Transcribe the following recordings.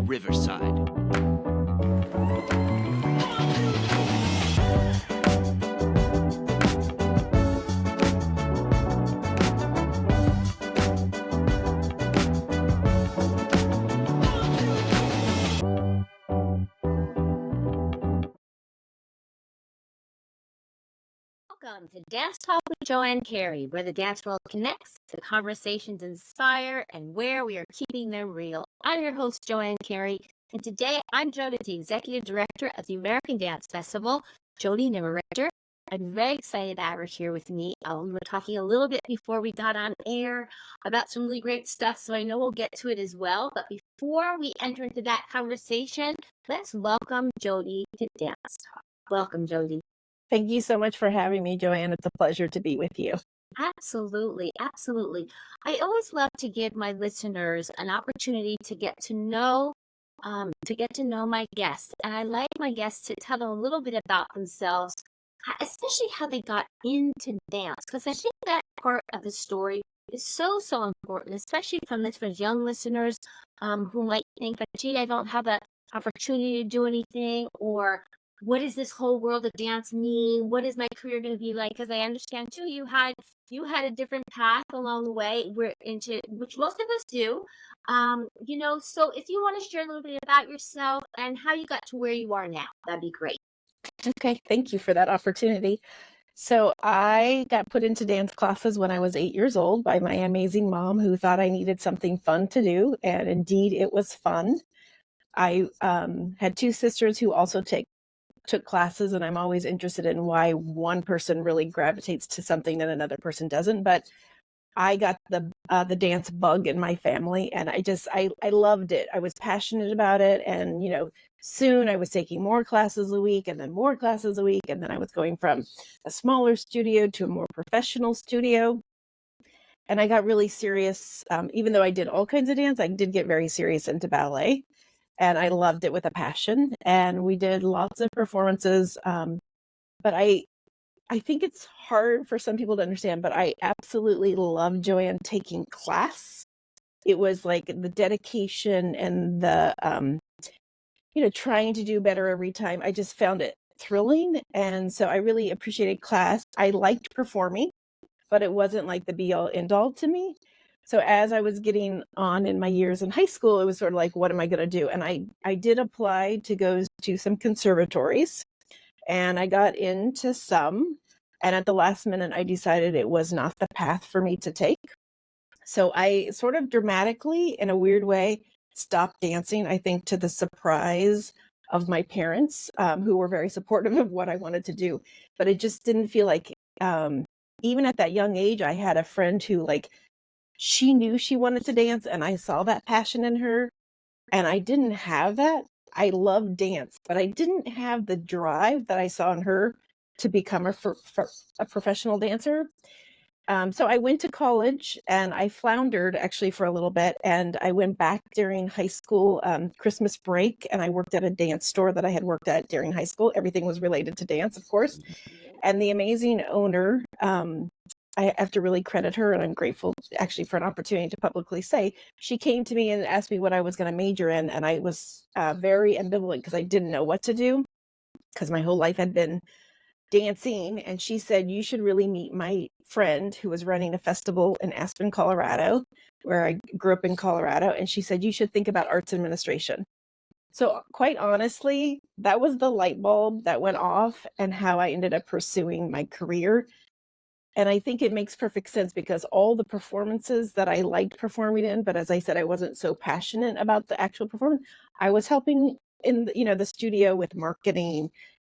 Riverside. Welcome to Dance Talk with Joanne Carey, where the dance world connects, the conversations inspire, and where we are keeping them real. I'm your host, Joanne Carey, and today I'm joined with the Executive Director of the American Dance Festival, Jodee Nimericher. I'm very excited to have her here with me. We were talking a little bit before we got on air about some really great stuff, so I know we'll get to it as well. But before we enter into that conversation, let's welcome Jodee to Dance Talk. Welcome, Jodee. Thank you so much for having me, Joanne. It's a pleasure to be with you. Absolutely, absolutely. I always love to give my listeners an opportunity to get to know my guests, and I like my guests to tell them a little bit about themselves, especially how they got into dance, because I think that part of the story is so important, especially from young listeners who might think that, gee, I don't have the opportunity to do anything, or what does this whole world of dance mean? What is my career going to be like? Because I understand too, you had a different path along the way. We're into which most of us do. So if you want to share a little bit about yourself and how you got to where you are now, that'd be great. Okay, thank you for that opportunity. So I got put into dance classes when I was 8 years old by my amazing mom, who thought I needed something fun to do, and indeed it was fun. I had two sisters who also took classes, and I'm always interested in why one person really gravitates to something that another person doesn't. But I got the dance bug in my family, and I loved it. I was passionate about it, and soon I was taking more classes a week, and then more classes a week, and then I was going from a smaller studio to a more professional studio. And I got really serious. Even though I did all kinds of dance, I did get very serious into ballet, and I loved it with a passion. And we did lots of performances. But I think it's hard for some people to understand, but I absolutely love, Joanne, taking class. It was like the dedication and the, trying to do better every time. I just found it thrilling. And so I really appreciated class. I liked performing, but it wasn't like the be all end all to me. So as I was getting on in my years in high school, it was sort of like, what am I going to do? And I did apply to go to some conservatories, and I got into some. And at the last minute, I decided it was not the path for me to take. So I sort of dramatically, in a weird way, stopped dancing, I think to the surprise of my parents, who were very supportive of what I wanted to do. But it just didn't feel like, even at that young age, I had a friend who, like, she knew she wanted to dance, and I saw that passion in her, and I didn't have that. I love dance, but I didn't have the drive that I saw in her to become a professional dancer. So I went to college, and I floundered actually for a little bit, and I went back during high school Christmas break, and I worked at a dance store that I had worked at during high school. Everything was related to dance, of course. And the amazing owner, I have to really credit her, and I'm grateful actually for an opportunity to publicly say, she came to me and asked me what I was going to major in, and I was very ambivalent because I didn't know what to do, because my whole life had been dancing. And she said, you should really meet my friend who was running a festival in Aspen, Colorado, where I grew up in Colorado. And she said, you should think about arts administration. So quite honestly, that was the light bulb that went off and how I ended up pursuing my career. And I think it makes perfect sense, because all the performances that I liked performing in, but as I said, I wasn't so passionate about the actual performance. I was helping in the studio with marketing,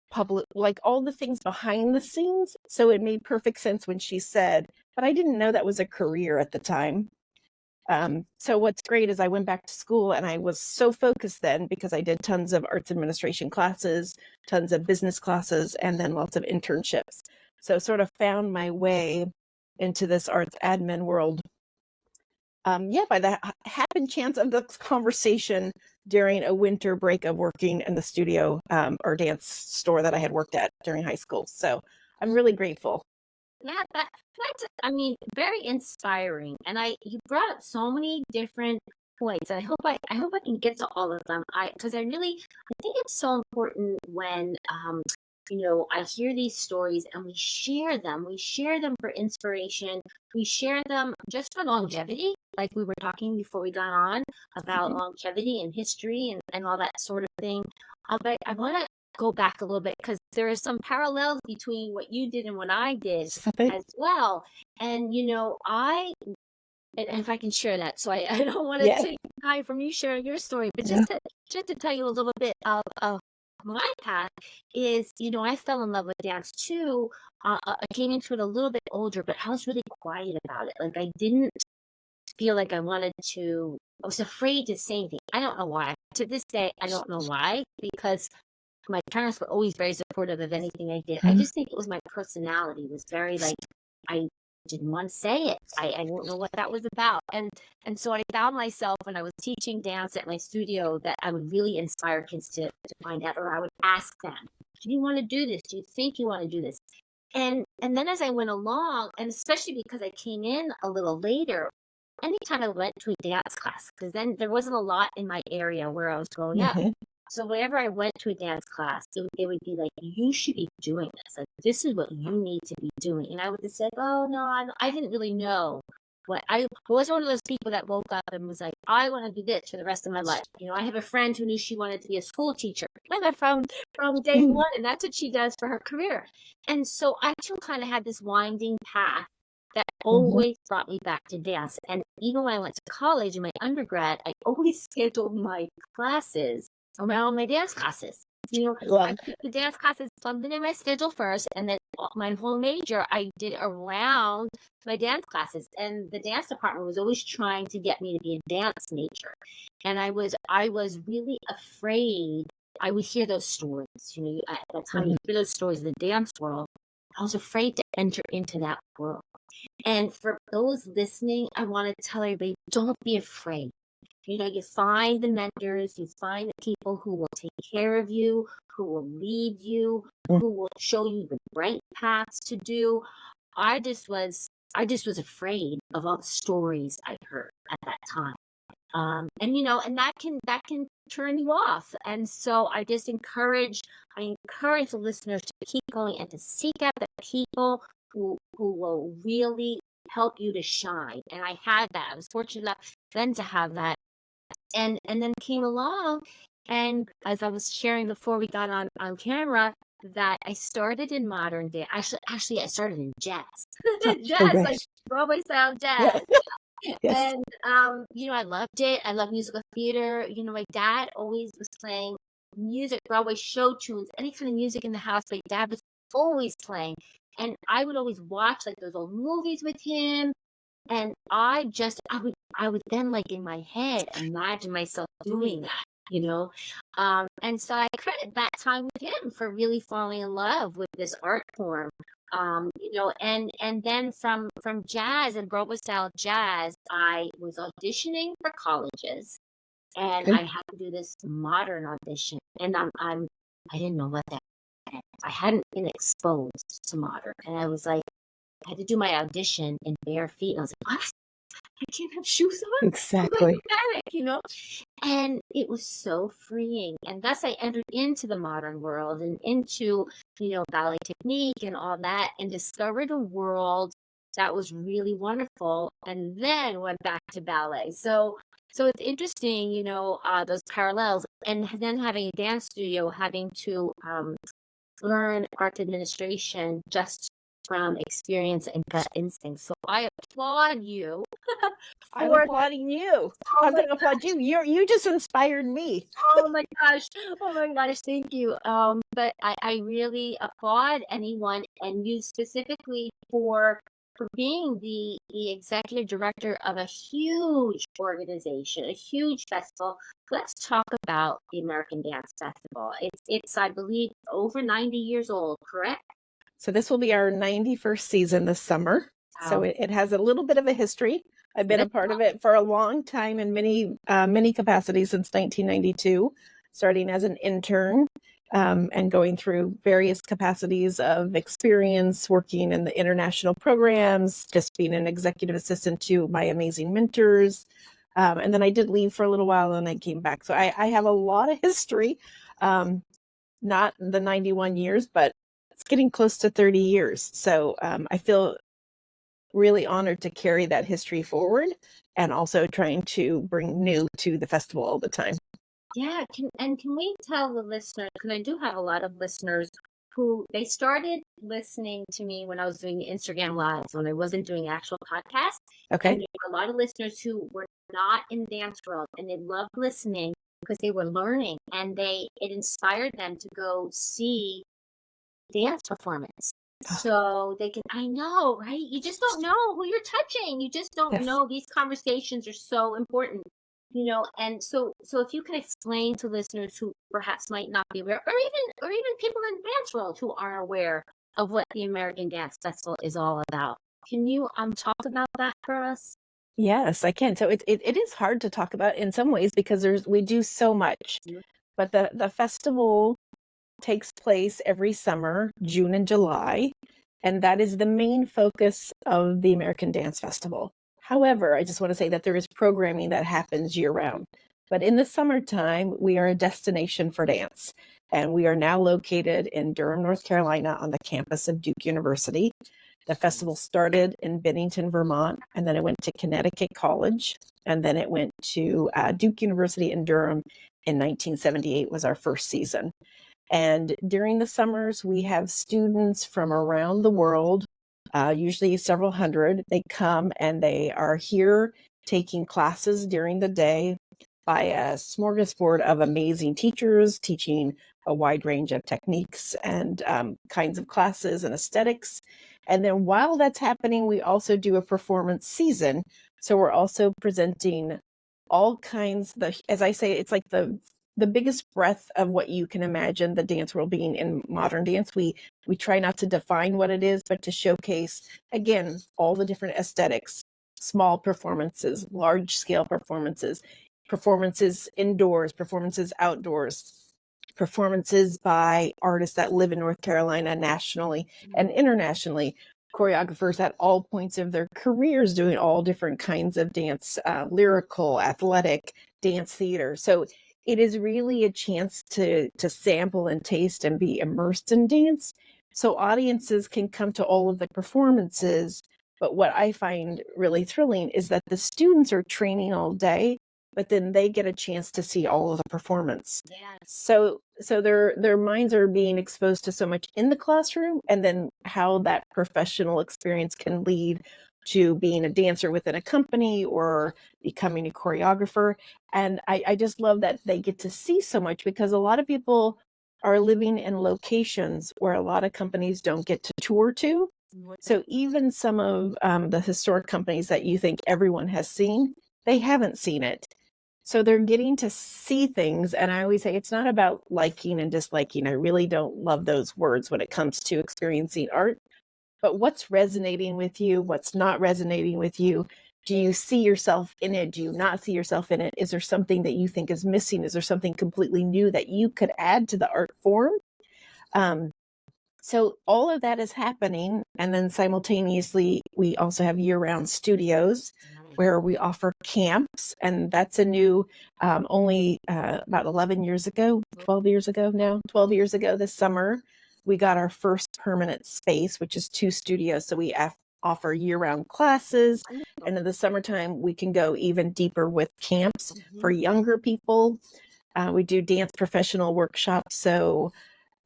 public, like all the things behind the scenes. So it made perfect sense when she said, but I didn't know that was a career at the time. So what's great is I went back to school, and I was so focused then because I did tons of arts administration classes, tons of business classes, and then lots of internships. So sort of found my way into this arts admin world. By the happen chance of this conversation during a winter break of working in the studio or dance store that I had worked at during high school. So I'm really grateful. Yeah, that's very inspiring. And you brought up so many different points. I hope I can get to all of them. Because I think it's so important when I hear these stories and we share them. We share them for inspiration. We share them just for longevity, like we were talking before we got on about Mhm. longevity and history and all that sort of thing. But I want to go back a little bit because there are some parallels between what you did and what I did Something. as well. And I and if I can share that, so I don't want to Yeah. take time from you sharing your story, but Yeah. just to tell you a little bit of my path is, I fell in love with dance too. I came into it a little bit older, but I was really quiet about it. Like I didn't feel like I wanted to. I was afraid to say anything. I don't know why. To this day, I don't know why because my parents were always very supportive of anything I did. I Mhm. just think it was my personality was very like I didn't want to say it. I don't know what that was about. And so I found myself when I was teaching dance at my studio that I would really inspire kids to find out, or I would ask them, do you want to do this? Do you think you want to do this? And then as I went along, and especially because I came in a little later, anytime I went to a dance class, because then there wasn't a lot in my area where I was growing up. Mhm. So whenever I went to a dance class, it would be like, you should be doing this. Like, this is what you need to be doing. And I would just say, oh, no, I didn't really know. I was one of those people that woke up and was like, I want to do this for the rest of my life. I have a friend who knew she wanted to be a school teacher. And from day Mhm. one, and that's what she does for her career. And so I too kind of had this winding path that Mhm. always brought me back to dance. And even when I went to college in my undergrad, I always scheduled my classes around my dance classes. I I love. took the dance classes plugged in my schedule first, and then my whole major I did around my dance classes. And the dance department was always trying to get me to be a dance major, and I was really afraid. I would hear those stories. At that time, you Mhm. hear those stories in the dance world. I was afraid to enter into that world. And for those listening, I want to tell everybody, don't be afraid. You find the mentors, you find the people who will take care of you, who will lead you, Mhm. who will show you the right paths to do. I just was afraid of all the stories I heard at that time. And that can turn you off. And so I encourage the listeners to keep going and to seek out the people who will really help you to shine. And I had that. I was fortunate enough then to have that. And then came along, and as I was sharing before we got on camera, that I started in modern day. Actually, I started in jazz, Oh jazz like gosh. Broadway style Yeah. jazz. Yes. And I loved it. I love musical theater. My dad always was playing music, Broadway show tunes, any kind of music in the house. My dad was always playing, and I would always watch like those old movies with him. And I would then, like, in my head, imagine myself doing that, you know? And so I credit that time with him for really falling in love with this art form. And then from jazz and Broadway style jazz, I was auditioning for colleges, and Okay. I had to do this modern audition. And I didn't know what that meant. I hadn't been exposed to modern. And I had to do my audition in bare feet. And I was like, what? I can't have shoes on. I'm like Exactly. panic. And it was so freeing. And thus I entered into the modern world and into, ballet technique and all that, and discovered a world that was really wonderful. And then went back to ballet. So it's interesting, those parallels. And then having a dance studio, having to learn art administration just from experience and gut instinct. So I applaud you I'm for that. applauding you. Oh I'm my going to applaud you. You just inspired me. Oh my gosh. Oh my gosh. Thank you. But I really applaud anyone, and you specifically for being the executive director of a huge organization, a huge festival. Let's talk about the American Dance Festival. It's I believe over 90 years old, correct? So this will be our 91st season this summer. So Wow. it has a little bit of a history. I've been Good. a part of it for a long time in many capacities since 1992, starting as an intern and going through various capacities of experience working in the international programs, just being an executive assistant to my amazing mentors, And then I did leave for a little while and I came back. So I have a lot of history, not the 91 years, but it's getting close to 30 years. So I feel really honored to carry that history forward and also trying to bring new to the festival all the time. Yeah, can we tell the listeners, because I do have a lot of listeners who they started listening to me when I was doing Instagram lives, when I wasn't doing actual podcasts. And Okay. there were a lot of listeners who were not in the dance world and they loved listening because they were learning and it inspired them to go see dance performance. So they can, I know, right? You just don't know who you're touching. You just don't Yes. know. These conversations are so important, and so if you could explain to listeners who perhaps might not be aware, or even people in the dance world who aren't aware of what the American Dance Festival is all about. Can you talk about that for us? Yes, I can. So it is hard to talk about in some ways because we do so much. But the festival takes place every summer, June and July, and that is the main focus of the American Dance Festival. However, I just want to say that there is programming that happens year round. But in the summertime, we are a destination for dance. And we are now located in Durham, North Carolina on the campus of Duke University. The festival started in Bennington, Vermont, and then it went to Connecticut College, and then it went to Duke University in Durham in 1978 was our first season. And during the summers, we have students from around the world, usually several hundred. They come and they are here taking classes during the day by a smorgasbord of amazing teachers teaching a wide range of techniques and kinds of classes and aesthetics. And then while that's happening, we also do a performance season. So we're also presenting all kinds, as I say, it's like the biggest breadth of what you can imagine the dance world being in modern dance. We try not to define what it is, but to showcase, again, all the different aesthetics, small performances, large scale performances, performances indoors, performances outdoors, performances by artists that live in North Carolina nationally and internationally, choreographers at all points of their careers doing all different kinds of dance, lyrical, athletic, dance theater. So it is really a chance to sample and taste and be immersed in dance. So audiences can come to all of the performances. But what I find really thrilling is that the students are training all day, but then they get a chance to see all of the performance. Yes. So their minds are being exposed to so much in the classroom, and then how that professional experience can lead to being a dancer within a company or becoming a choreographer. And I just love that they get to see so much, because a lot of people are living in locations where a lot of companies don't get to tour to. So even some of the historic companies that you think everyone has seen, they haven't seen it. So they're getting to see things. And I always say it's not about liking and disliking. I really don't love those words when it comes to experiencing art. But what's resonating with you? What's not resonating with you? Do you see yourself in it? Do you not see yourself in it? Is there something that you think is missing? Is there something completely new that you could add to the art form? So all of that is happening. And then simultaneously, we also have year-round studios where we offer camps. And that's a new, only about 11 years ago, 12 years ago now, 12 years ago this summer, we got our first permanent space, which is 2 studios. So we offer year-round classes. And in the summertime, we can go even deeper with camps for younger people. We do dance professional workshops. So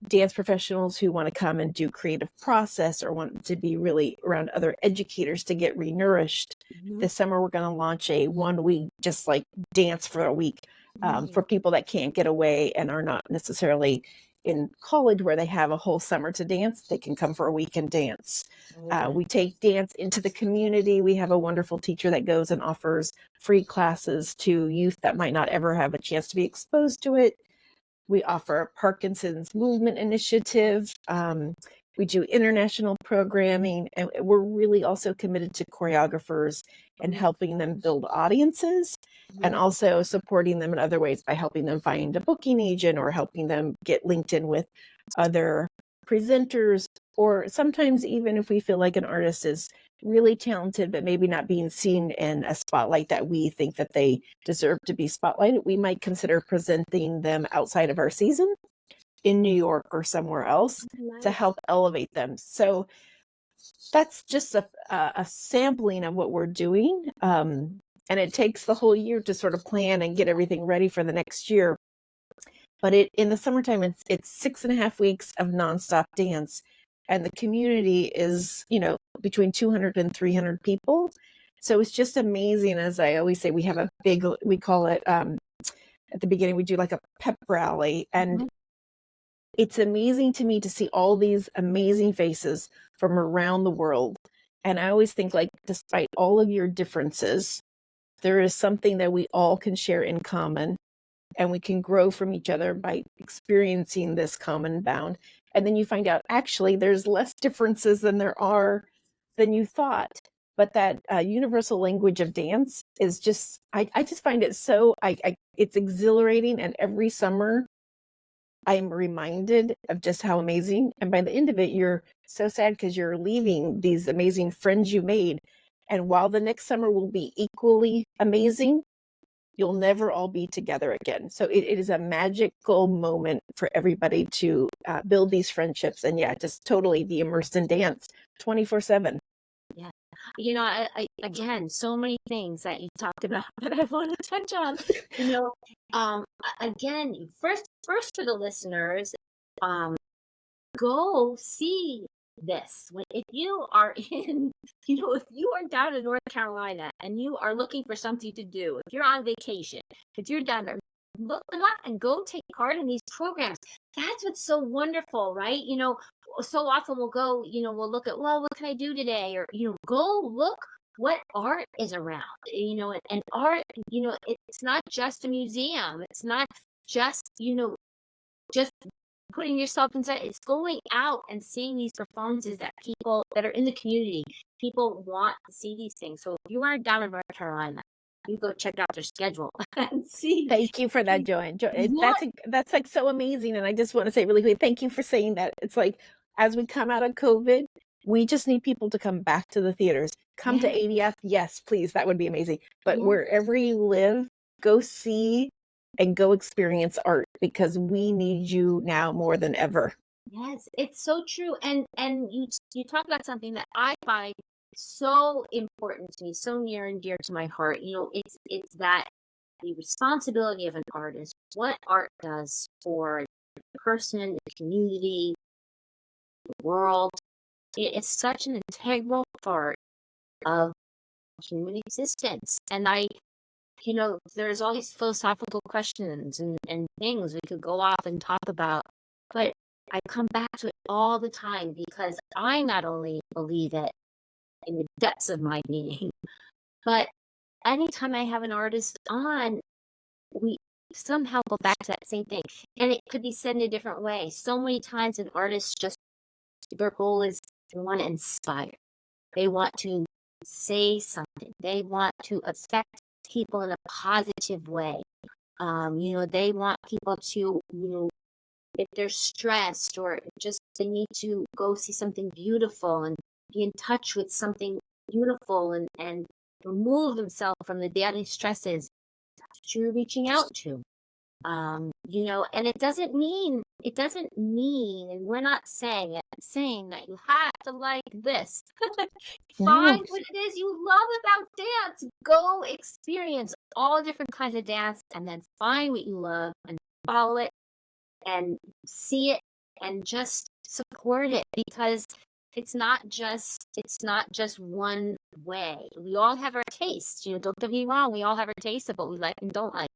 dance professionals who want to come and do creative process or want to be really around other educators to get renourished. This summer, we're going to launch a 1 week, just like dance for a week, for people that can't get away and are not necessarily in college where they have a whole summer to dance. They can come for a week and dance. We take dance into the community. We have a wonderful teacher that goes and offers free classes to youth that might not ever have a chance to be exposed to it. We offer a Parkinson's Movement Initiative. We do international programming, and we're really also committed to choreographers and helping them build audiences, and also supporting them in other ways by helping them find a booking agent or helping them get linked in with other presenters, or sometimes even if we feel like an artist is really talented, but maybe not being seen in a spotlight that we think that they deserve to be spotlighted, we might consider presenting them outside of our season in New York or somewhere else to Nice. help elevate them. So that's just a sampling of what we're doing. And it takes the whole year to sort of plan and get everything ready for the next year. But in the summertime, it's 6.5 weeks of nonstop dance. And the community is, between 200 and 300 people. So it's just amazing. As I always say, we have we call it, at the beginning, we do like a pep rally. And it's amazing to me to see all these amazing faces from around the world. And I always think, like, despite all of your differences, there is something that we all can share in common, and we can grow from each other by experiencing this common bound. And then you find out, actually, there's less differences than you thought. But that universal language of dance is just, I just find it so, it's exhilarating. And every summer, I'm reminded of just how amazing. And by the end of it, you're so sad because you're leaving these amazing friends you made. And while the next summer will be equally amazing, you'll never all be together again. So it is a magical moment for everybody to build these friendships. And yeah, just totally be immersed in dance 24/7. Yeah. Again, so many things that you talked about that I want to touch on. Again, first for the listeners, go see this. If you are if you are down in North Carolina and you are looking for something to do, if you're on vacation, if you're down there, look them up and go take part in these programs. That's what's so wonderful, right? So often we'll go, we'll look at, well, what can I do today? Or, go look what art is around, and art, it's not just a museum. It's not just, just putting yourself inside. It's going out and seeing these performances that people that are in the community, people want to see these things. So if you are down in North Carolina, you go check out their schedule and see. Thank you for that, Joanne. Yeah. That's like so amazing. And I just want to say really quick, thank you for saying that. It's like, as we come out of COVID, we just need people to come back to the theaters. Come to ADF. Yes, please. That would be amazing. But wherever you live, go see and go experience art, because we need you now more than ever. Yes, it's so true. And you talk about something that I find so important to me, so near and dear to my heart. It's that the responsibility of an artist, what art does for the person, the community, the world. It's such an integral part of human existence. And there's all these philosophical questions and things we could go off and talk about, but I come back to it all the time because I not only believe it in the depths of my being, but anytime I have an artist on, we somehow go back to that same thing. And it could be said in a different way. So many times an artist just, their goal is they want to inspire. They want to say something. They want to affect people in a positive way. They want people to, if they're stressed or just they need to go see something beautiful and be in touch with something beautiful and remove themselves from the daily stresses that you're reaching out to. And it doesn't mean, and we're not saying that you have to like this. Find what it is you love about dance. Go experience all different kinds of dance and then find what you love and follow it and see it and just support it, because it's not just one way. We all have our tastes. Don't get me wrong, we all have our tastes of what we like and don't like.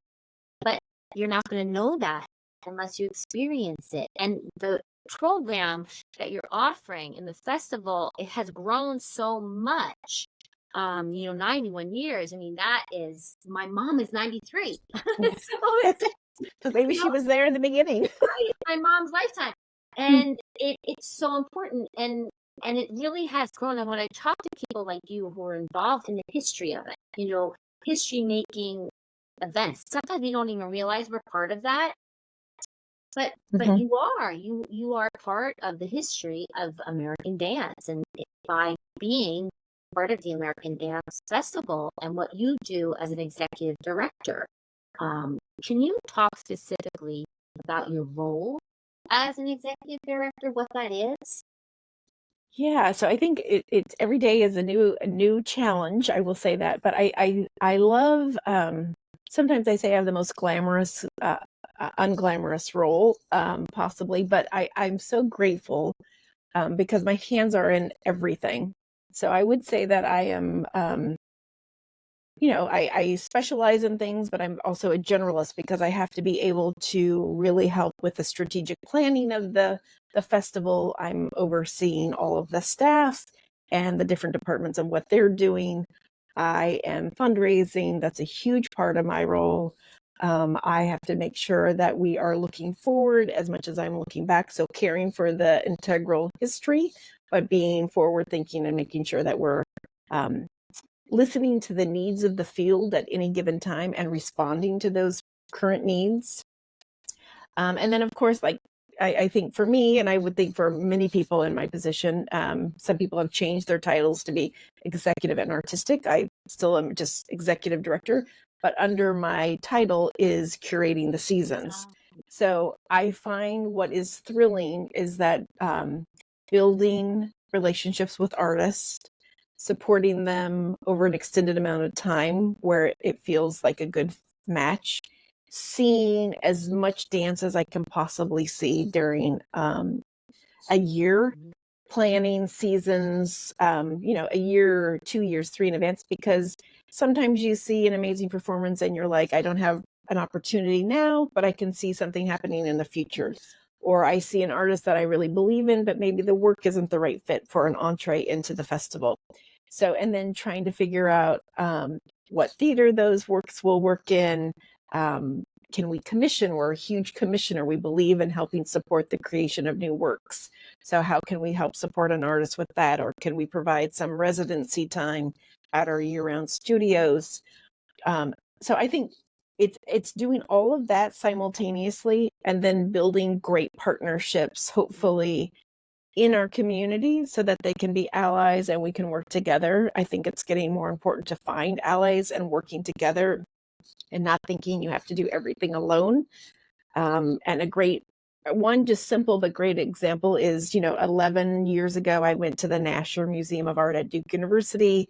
But you're not going to know that unless you experience it. And the program that you're offering in the festival, it has grown so much. 91 years. I mean, my mom is 93. So maybe she was there in the beginning. My mom's lifetime. And it's so important. And it really has grown. And when I talk to people like you who are involved in the history of it, history making events, sometimes we don't even realize we're part of that. But you are part of the history of American dance, and by being part of the American Dance Festival and what you do as an executive director, can you talk specifically about your role as an executive director, what that is? Yeah, so I think it's every day is a new challenge. I will say that, but I love. Sometimes I say I have the most glamorous, unglamorous role, possibly, but I'm so grateful because my hands are in everything. So I would say that I am. I specialize in things, but I'm also a generalist because I have to be able to really help with the strategic planning of the festival. I'm overseeing all of the staff and the different departments of what they're doing. I am fundraising. That's a huge part of my role. I have to make sure that we are looking forward as much as I'm looking back. So caring for the integral history, but being forward thinking and making sure that we're um, listening to the needs of the field at any given time and responding to those current needs. And then, of course, like I think for me, and I would think for many people in my position, some people have changed their titles to be executive and artistic. I still am just executive director, but under my title is curating the seasons. So I find what is thrilling is that building relationships with artists, supporting them over an extended amount of time where it feels like a good match, seeing as much dance as I can possibly see during a year, planning seasons, a year, 2 years, three in advance, because sometimes you see an amazing performance and you're like, I don't have an opportunity now, but I can see something happening in the future. Or I see an artist that I really believe in, but maybe the work isn't the right fit for an entree into the festival. So, and then trying to figure out what theater those works will work in. Um, can we commission? We're a huge commissioner. We believe in helping support the creation of new works. So how can we help support an artist with that? Or can we provide some residency time at our year-round studios? So I think it's doing all of that simultaneously and then building great partnerships, hopefully in our community so that they can be allies and we can work together. I think it's getting more important to find allies and working together and not thinking you have to do everything alone. And a great one, just simple but great example is, 11 years ago, I went to the National Museum of Art at Duke University,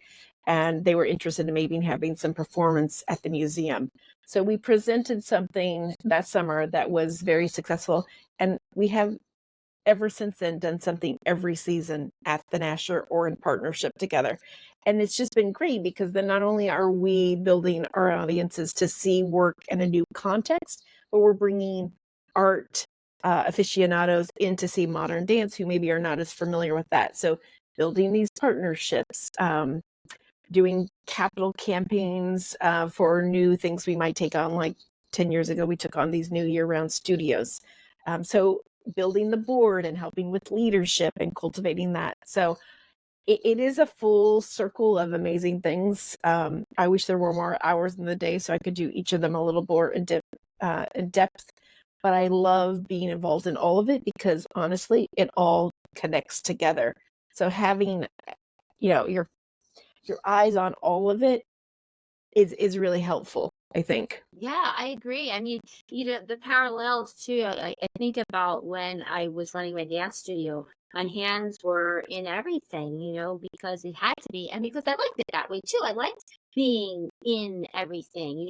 and they were interested in maybe having some performance at the museum. So we presented something that summer that was very successful, and we have ever since then done something every season at the National or in partnership together. And it's just been great because then not only are we building our audiences to see work in a new context, but we're bringing art aficionados in to see modern dance who maybe are not as familiar with that. So building these partnerships, doing capital campaigns for new things we might take on, like 10 years ago, we took on these new year-round studios. So building the board and helping with leadership and cultivating that. So it is a full circle of amazing things. I wish there were more hours in the day so I could do each of them a little more in depth. But I love being involved in all of it because honestly, it all connects together. So having, your eyes on all of it is really helpful, I think. Yeah, I agree. I mean, the parallels too. I think about when I was running my dance studio. My hands were in everything, because it had to be, and because I liked it that way too. I liked being in everything.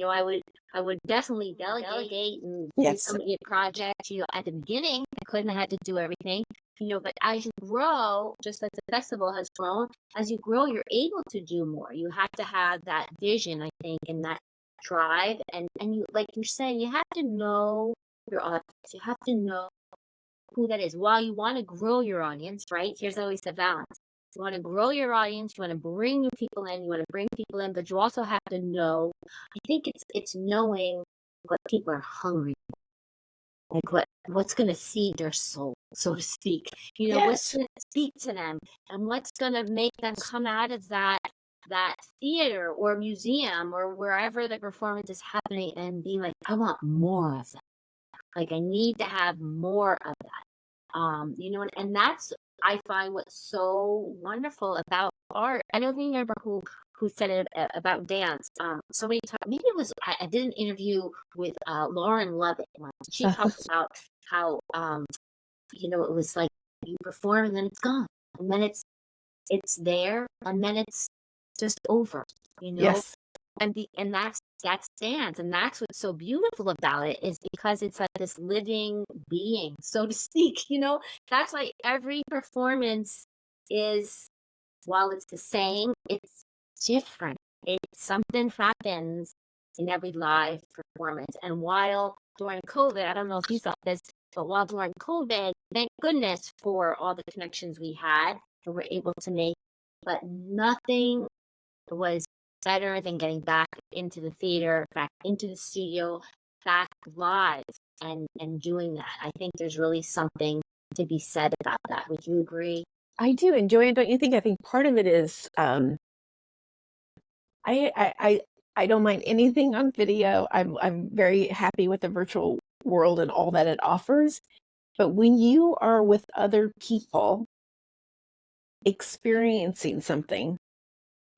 I would definitely delegate and do Yes. some of the projects. At the beginning, I couldn't. I had to do everything. But as you grow, just like the festival has grown, as you grow, you're able to do more. You have to have that vision, I think, and that drive, and you, like you're saying, you have to know your audience. You have to know who that is. While you want to grow your audience, right? Here's always the balance. You want to grow your audience, you want to bring new people in, you want to bring people in, but you also have to know, I think it's knowing what people are hungry, like what's gonna feed their soul, so to speak. What's Yes. gonna speak to them, and what's gonna make them come out of that theater or museum or wherever the performance is happening and be like, I want more of that. Like I need to have more of that. And that's I find what's so wonderful about art. I don't remember who said it about dance. So many times, maybe it was I did an interview with Lauren Lovett once. She talked about how it was like you perform and then it's gone, and then it's there, and then it's just over. You know, Yes. and that's dance, and that's what's so beautiful about it is because it's like this living being, so to speak. That's why every performance is, while it's the same, it's different. Something happens in every live performance. And while during COVID, I don't know if you thought this, but while during COVID, thank goodness for all the connections we had and we're able to make, but nothing was better than getting back into the theater, back into the studio, back live and doing that. I think there's really something to be said about that. Would you agree? I do. And Joanne, don't you think? I think part of it is I don't mind anything on video. I'm very happy with the virtual world and all that it offers. But when you are with other people experiencing something,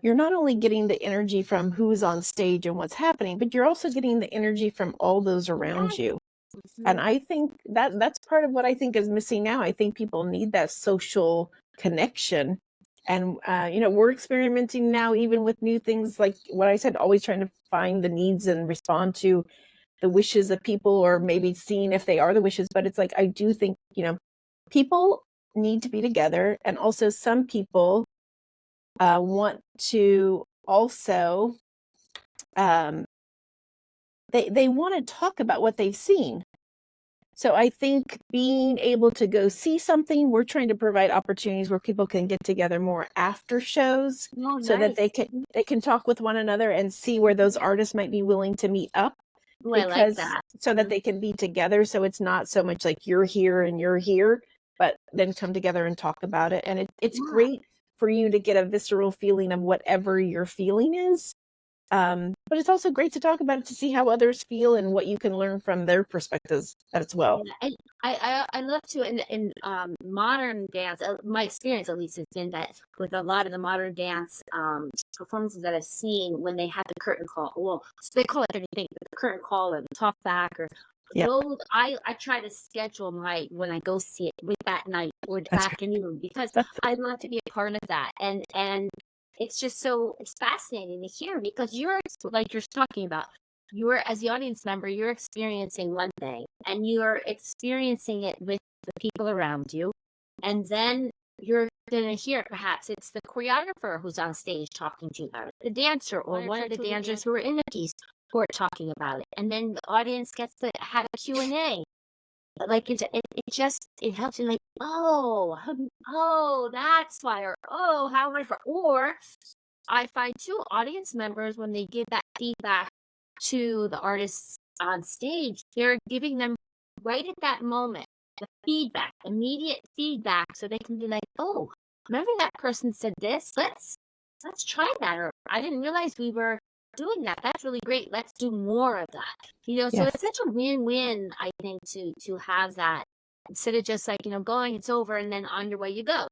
you're not only getting the energy from who's on stage and what's happening, but you're also getting the energy from all those around you. And I think that's part of what I think is missing now. I think people need that social connection. And, we're experimenting now, even with new things like what I said, always trying to find the needs and respond to the wishes of people, or maybe seeing if they are the wishes. But it's like, I do think, people need to be together. And also some people want to also, they want to talk about what they've seen. So I think being able to go see something, we're trying to provide opportunities where people can get together more after shows, Oh, so that nice. they can talk with one another and see where those artists might be willing to meet up, Oh, I like because that. so that they can be together. So it's not so much like you're here and you're here, but then come together and talk about it. And it's Yeah. great for you to get a visceral feeling of whatever your feeling is. But it's also great to talk about it, to see how others feel and what you can learn from their perspectives as well. Yeah, and I love to in modern dance. My experience, at least, has been that with a lot of the modern dance performances that I've seen, when they have the curtain call, well, they call it anything, the curtain call or the talk back, or Yeah, those. I try to schedule my when I go see it with that night or the that's great. afternoon, because I love to be a part of that, and it's fascinating to hear, because you're like you're talking about, you're, as the audience member, you're experiencing one thing and you're experiencing it with the people around you. And then you're going to hear, perhaps it's the choreographer who's on stage talking to you about it, the dancer, or one of the dancers who are in the piece who are talking about it. And then the audience gets to have a Q&A. Like it helps you, like, oh, that's why, or oh, how much, or I find too, audience members, when they give that feedback to the artists on stage, they're giving them right at that moment the feedback, immediate feedback, so they can be like, "Oh, remember that person said this? Let's try that." Or, "I didn't realize we were doing that. That's really great. Let's do more of that." So Yes. it's such a win-win, I think, to have that, instead of just like, going, it's over, and then on your way you go.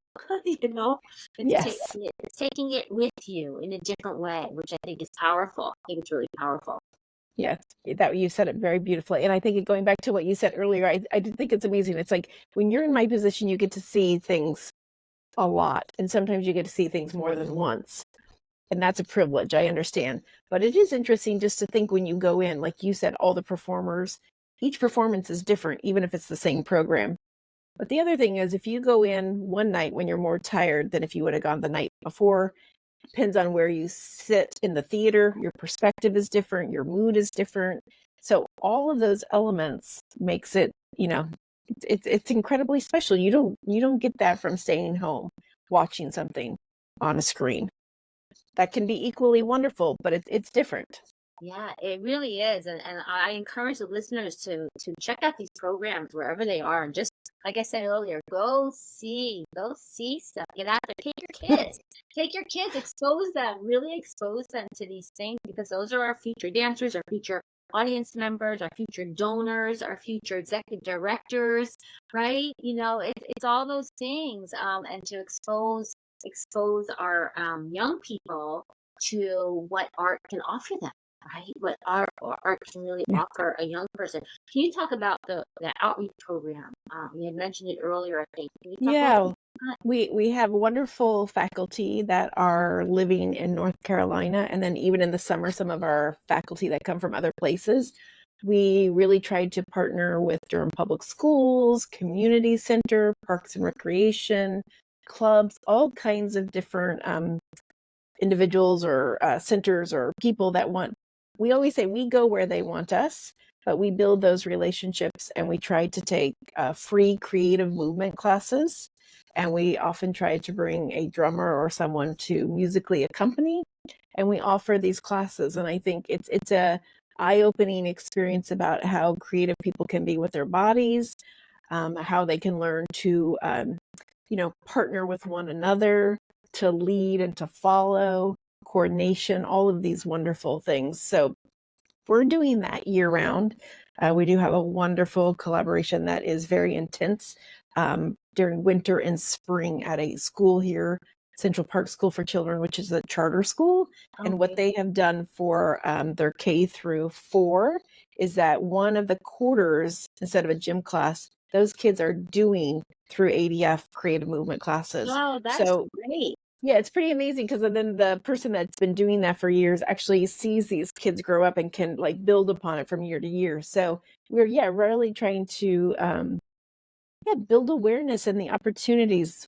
you know, Yes. it's taking it with you in a different way, which I think is powerful. I think it's really powerful. Yes. That you said it very beautifully. And I think going back to what you said earlier, I did think it's amazing. It's like when you're in my position, you get to see things a lot. And sometimes you get to see things more than once. And that's a privilege, I understand. But it is interesting just to think, when you go in, like you said, all the performers, each performance is different, even if it's the same program. But the other thing is, if you go in one night when you're more tired than if you would have gone the night before, depends on where you sit in the theater, your perspective is different, your mood is different. So all of those elements makes it, it's incredibly special. You don't get that from staying home watching something on a screen. That can be equally wonderful, but it's different. Yeah, it really is. And I encourage the listeners to check out these programs wherever they are. And just like I said earlier, go see stuff. Get out there, take your kids, expose them, really expose them to these things, because those are our future dancers, our future audience members, our future donors, our future executive directors, right? It's all those things, and to expose our young people to what art can offer them, right? What art can really Yeah. offer a young person. Can you talk about the outreach program? You had mentioned it earlier, I think. Can you talk a little Yeah. bit about We have wonderful faculty that are living in North Carolina, and then even in the summer, some of our faculty that come from other places. We really tried to partner with Durham Public Schools, Community Center, Parks and Recreation, clubs, all kinds of different individuals or centers or people that want. We always say we go where they want us, but we build those relationships, and we try to take free creative movement classes, and we often try to bring a drummer or someone to musically accompany, and we offer these classes. And I think it's a eye-opening experience about how creative people can be with their bodies, how they can learn to partner with one another, to lead and to follow, coordination, all of these wonderful things. So we're doing that year round. We do have a wonderful collaboration that is very intense during winter and spring at a school here, Central Park School for Children, which is a charter school. And what Okay. they have done for their K-4 is that one of the quarters, instead of a gym class, those kids are doing through ADF creative movement classes. Oh, that's So great. yeah, it's pretty amazing because then the person that's been doing that for years actually sees these kids grow up and can like build upon it from year to year. So we're really trying to build awareness and the opportunities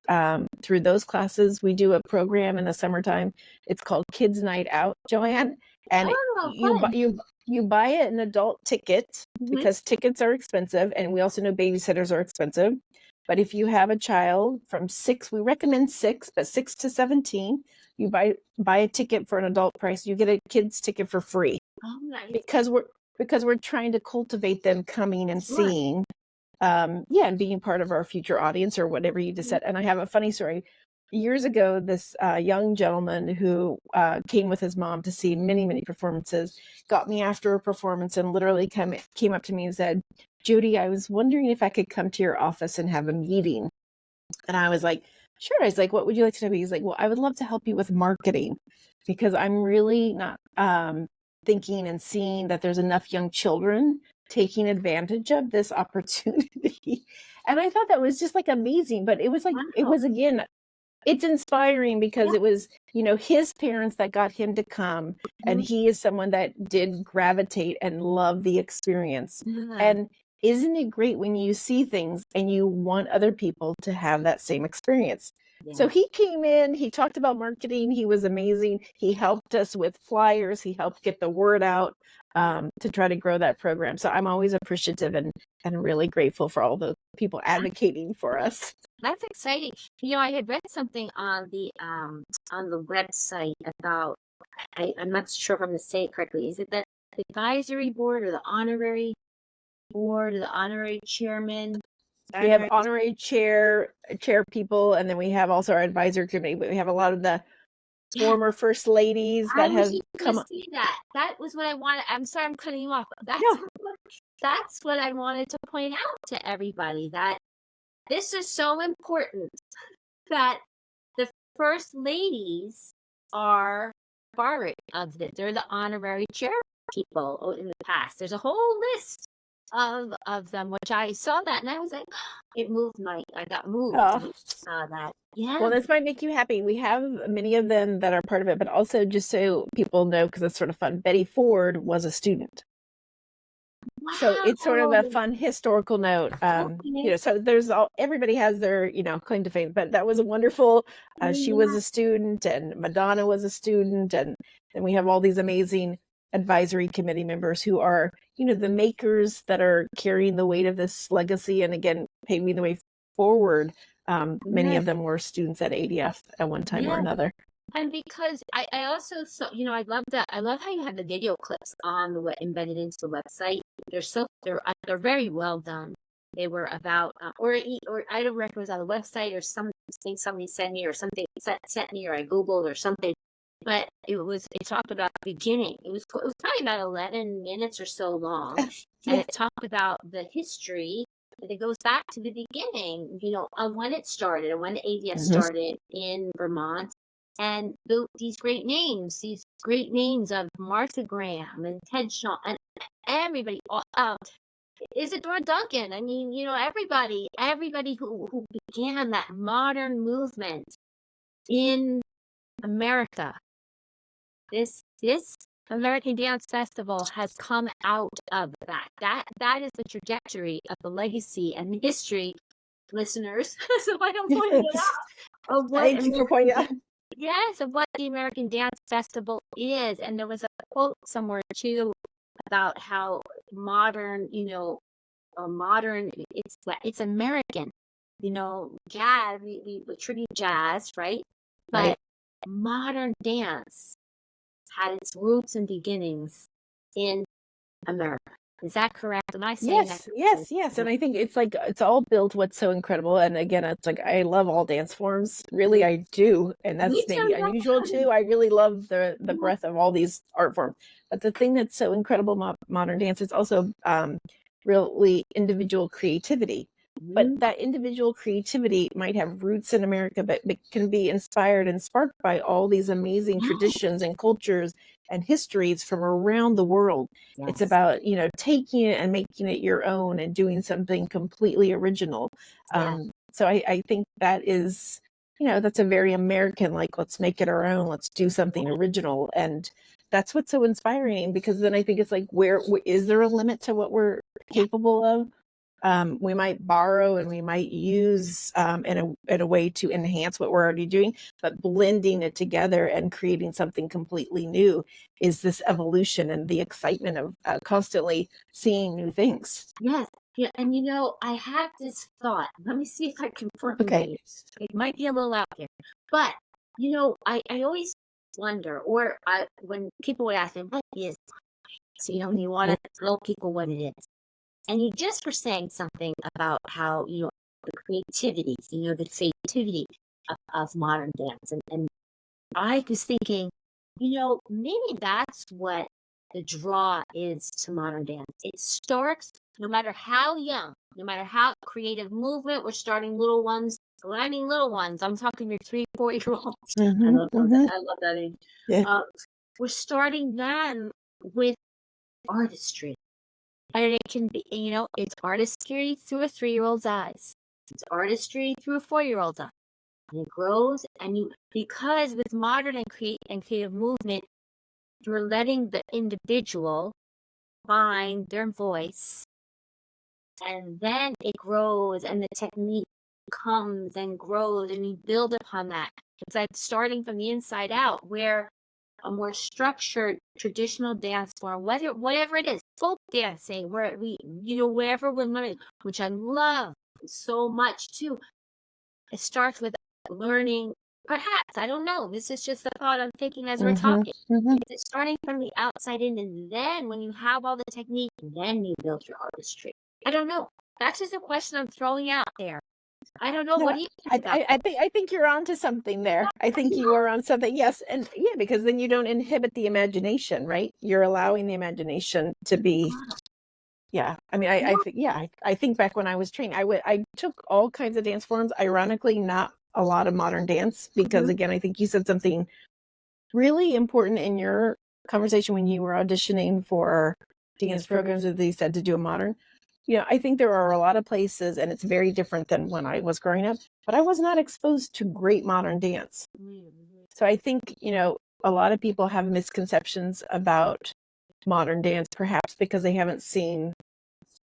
through those classes. We do a program in the summertime. It's called Kids Night Out, Joanne, and Oh, you fun. you buy an adult ticket Mhm. because tickets are expensive, and we also know babysitters are expensive. But if you have a child from 6, we recommend 6, but 6 to 17, you buy a ticket for an adult price. You get a kid's ticket for free Oh, nice. because we're trying to cultivate them coming and Sure. seeing and being part of our future audience or whatever you Mhm. decide. And I have a funny story. Years ago, this young gentleman who came with his mom to see many, many performances got me after a performance and literally came up to me and said, "Jodee, I was wondering if I could come to your office and have a meeting." And I was like, "Sure." I was like, "What would you like to know?" He's like, "Well, I would love to help you with marketing because I'm really not thinking and seeing that there's enough young children taking advantage of this opportunity." And I thought that was just like amazing. But it Wow. was again, it's inspiring because Yeah. it was, his parents that got him to come, and Mhm. he is someone that did gravitate and love the experience. Yeah. And isn't it great when you see things and you want other people to have that same experience? So Yeah. he came in, he talked about marketing, he was amazing. He helped us with flyers, he helped get the word out to try to grow that program. So I'm always appreciative and really grateful for all the people advocating for us. That's exciting. I had read something on the website about I'm not sure if I'm gonna say it correctly. Is it the advisory board or the honorary board or the honorary chairman? We have Honorary honorary chair people, and then we have also our advisory committee. But we have a lot of the Yeah, former first ladies I that was have just gonna come. say that. That was what I wanted. I'm sorry I'm cutting you off. No, That's what I wanted to point out to everybody, that this is so important, that the first ladies are part of it. They're the honorary chair people in the past. There's a whole list of them, which I saw that and I was like, I got moved oh, when I saw that. Yeah. well, this might make you happy. We have many of them that are part of it, but also just so people know, because it's sort of fun. Betty Ford was a student. So it's sort of a Wow. fun historical note. Okay. So everybody has their, claim to fame, but that was a wonderful, she was Yeah. a student and Madonna was a student. And then we have all these amazing advisory committee members who are, the makers that are carrying the weight of this legacy. And again, paving the way forward. Many Yeah. of them were students at ADF at one time or Yeah. another. And because I also saw, I love that. I love how you have the video clips on the embedded into the website. They're very well done. They were about, or I don't remember if it was on the website or something somebody sent me or something sent me or I Googled or something. but it talked about the beginning. It was probably about 11 minutes or so long, and Yeah. it talked about the history, and it goes back to the beginning, on when it started and when the ADS Mhm. started in Vermont, and built these great names of Martha Graham and Ted Shaw and everybody, Isadora Duncan. I mean, everybody who began that modern movement in America. This American Dance Festival has come out of that. That is the trajectory of the legacy and the history, listeners. So I don't point it Yes. out of what Thank you for pointing out. yes, of what the American Dance Festival is. And there was a quote somewhere too about how modern, modern it's American, jazz, we tribute jazz, right? Right. But modern dance had its roots and beginnings in America. Is that correct? Am I saying that Yes, correctly? yes, yes. And I think it's like it's all built what's so incredible. And again, it's like I love all dance forms. Really, I do. And Me that's maybe too. unusual too. I really love the breadth of all these art forms. But the thing that's so incredible about modern dance is also really individual creativity. But Mhm. that individual creativity might have roots in America, but can be inspired and sparked by all these amazing Yes, traditions and cultures and histories from around the world. It's yes, about, taking it and making it your own and doing something completely original. yes, So I think that is, that's a very American, like, let's make it our own, let's do something original. And that's what's so inspiring, because then I think it's like, is there a limit to what we're yes, capable of? We might borrow and we might use in a way to enhance what we're already doing, but blending it together and creating something completely new is this evolution and the excitement of constantly seeing new things. yes. Yeah, and I have this thought. Let me see if I can Okay. formulate it. It might be a little out there, but I always wonder, when people would ask me, "What is?" So you want to tell people what it is. And you just were saying something about how, the creativity of modern dance. And I was thinking, maybe that's what the draw is to modern dance. It starts, no matter how young, no matter how creative movement, we're starting little ones. When I mean little ones, I'm talking your 3, 4 year olds. I Hmm. love that. Hmm. I love that age. Yeah. Uh, we're starting then with artistry. And it can be, it's artistry through a 3-year-old's eyes. It's artistry through a 4-year-old's eyes. And it grows, and because with modern and creative movement, you're letting the individual find their voice, and then it grows, and the technique comes and grows, and you build upon that. It's like starting from the inside out, where a more structured traditional dance form, whatever it is, folk dancing, where wherever we're learning, which I love so much too. It starts with learning. Perhaps I don't know. This is just a thought I'm thinking as we're Hmm. talking. Hmm. Is it starting from the outside in, and then when you have all the technique, then you build your artistry? I don't know. That's just a question I'm throwing out there. I don't know. No, What do you think about I think you're onto something there. I think you are on something. Yes, and yeah, because then you don't inhibit the imagination, right? You're allowing the imagination to be. Yeah, I mean, I that? think, yeah, I think back when I was trained, I took all kinds of dance forms. Ironically, not a lot of modern dance, because Mhm. again, I think you said something really important in your conversation when you were auditioning for dance programs, that they said to do a modern. I think there are a lot of places, and it's very different than when I was growing up, but I was not exposed to great modern dance. Mhm. So I think, a lot of people have misconceptions about modern dance, perhaps because they haven't seen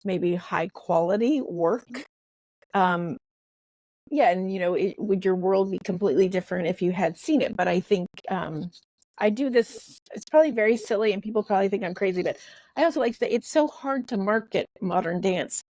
maybe high quality work. Um, yeah, and would your world be completely different if you had seen it? But I think I do this. It's probably very silly, and people probably think I'm crazy, but I also like to say it's so hard to market modern dance